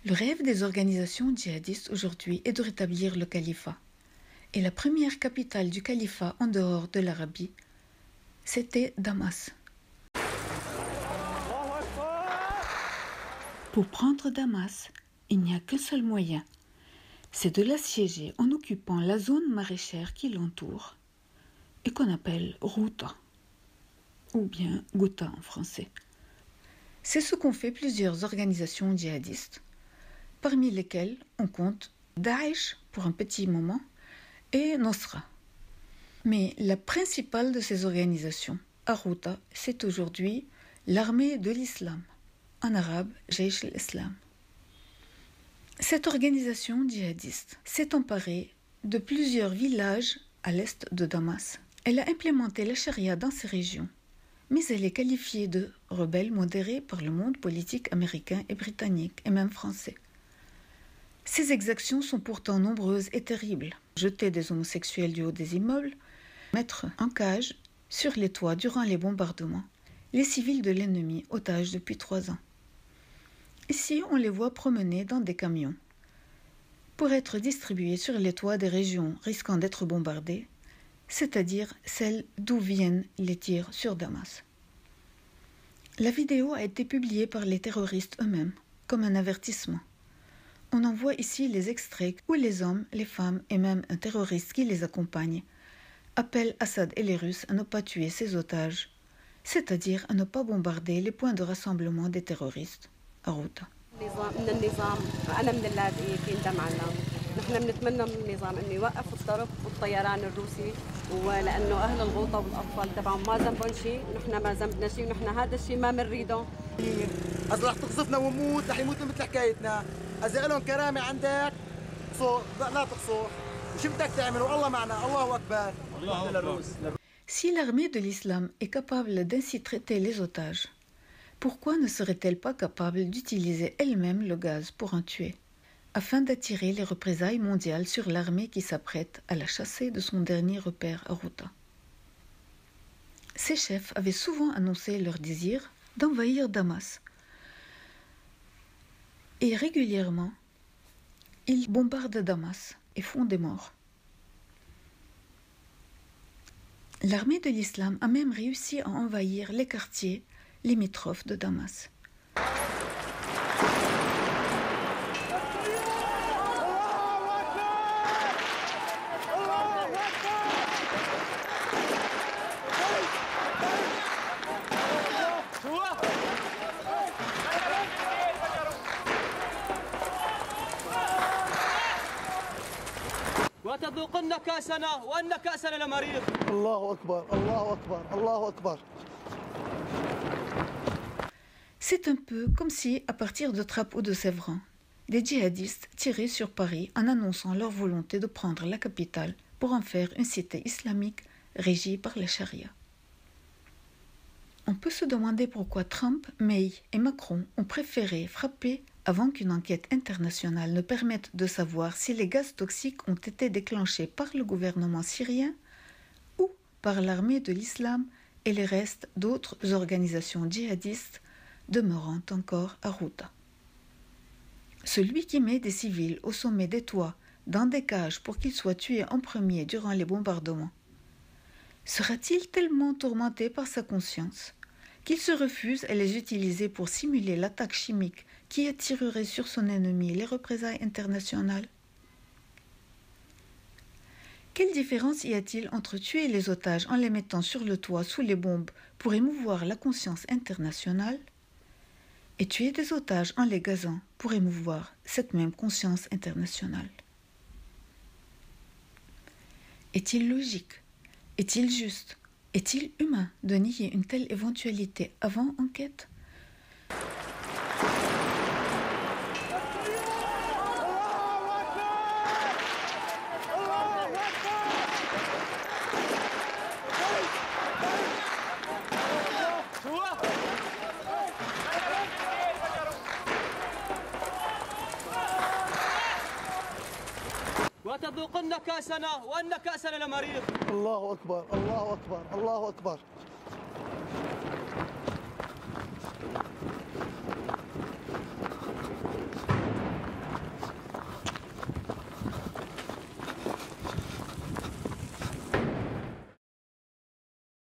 Le rêve des organisations djihadistes aujourd'hui est de rétablir le califat. Et la première capitale du califat en dehors de l'Arabie, c'était Damas. Pour prendre Damas, il n'y a qu'un seul moyen, c'est de l'assiéger en occupant la zone maraîchère qui l'entoure et qu'on appelle Ghouta, ou bien Ghouta en français. C'est ce qu'ont fait plusieurs organisations djihadistes, parmi lesquelles on compte Daesh pour un petit moment et Nosra. Mais la principale de ces organisations, à Ghouta, c'est aujourd'hui l'armée de l'islam, en arabe Jaish al-Islam. Cette organisation djihadiste s'est emparée de plusieurs villages à l'est de Damas. Elle a implémenté la charia dans ces régions, mais elle est qualifiée de rebelle modérée par le monde politique américain et britannique, et même français. Ces exactions sont pourtant nombreuses et terribles. Jeter des homosexuels du haut des immeubles, mettre en cage sur les toits durant les bombardements, les civils de l'ennemi otages depuis 3 ans. Ici, on les voit promener dans des camions pour être distribués sur les toits des régions risquant d'être bombardées, c'est-à-dire celles d'où viennent les tirs sur Damas. La vidéo a été publiée par les terroristes eux-mêmes, comme un avertissement. On en voit ici les extraits où les hommes, les femmes et même un terroriste qui les accompagne appellent Assad et les Russes à ne pas tuer ces otages, c'est-à-dire à ne pas bombarder les points de rassemblement des terroristes à Ghouta. نحن بنتمنى من النظام انه يوقف الضرب والطيران الروسي ولانه اهل الغوطه والاطفال تبعهم ما ذنبهم شيء، نحن ما ذنبنا شيء ونحن هذا الشيء ما بنريده. اذا رح تقصفنا ونموت رح يموت مثل حكايتنا، اذا لهم كرامه عندك لا تقصف، وشو بدك تعمل والله معنا، الله اكبر. Si l'armée de l'islam est capable d'ainsi traiter les otages, pourquoi ne serait-elle pas capable d'utiliser elle-même le gaz pour en tuer, afin d'attirer les représailles mondiales sur l'armée qui s'apprête à la chasser de son dernier repère à Ghouta? Ces chefs avaient souvent annoncé leur désir d'envahir Damas. Et régulièrement, ils bombardent Damas et font des morts. L'armée de l'islam a même réussi à envahir les quartiers limitrophes de Damas. وتذوقن كاسنا وأن كاسنا لمريض. الله أكبر الله أكبر الله أكبر. C'est un peu comme si, à partir de Trappes ou de Séverin, des djihadistes tiraient sur Paris en annonçant leur volonté de prendre la capitale pour en faire une cité islamique régie par la charia. On peut se demander pourquoi Trump, May et Macron ont préféré frapper avant qu'une enquête internationale ne permette de savoir si les gaz toxiques ont été déclenchés par le gouvernement syrien ou par l'armée de l'islam et les restes d'autres organisations djihadistes demeurant encore à Ghouta. Celui qui met des civils au sommet des toits, dans des cages pour qu'ils soient tués en premier durant les bombardements, sera-t-il tellement tourmenté par sa conscience qu'il se refuse à les utiliser pour simuler l'attaque chimique qui attirerait sur son ennemi les représailles internationales? Quelle différence y a-t-il entre tuer les otages en les mettant sur le toit sous les bombes pour émouvoir la conscience internationale et tuer des otages en les gazant pour émouvoir cette même conscience internationale? Est-il logique? Est-il juste? Est-il humain de nier une telle éventualité avant enquête? وتذوقن كاسنا وأن كاسنا لمريض. الله أكبر الله أكبر الله أكبر.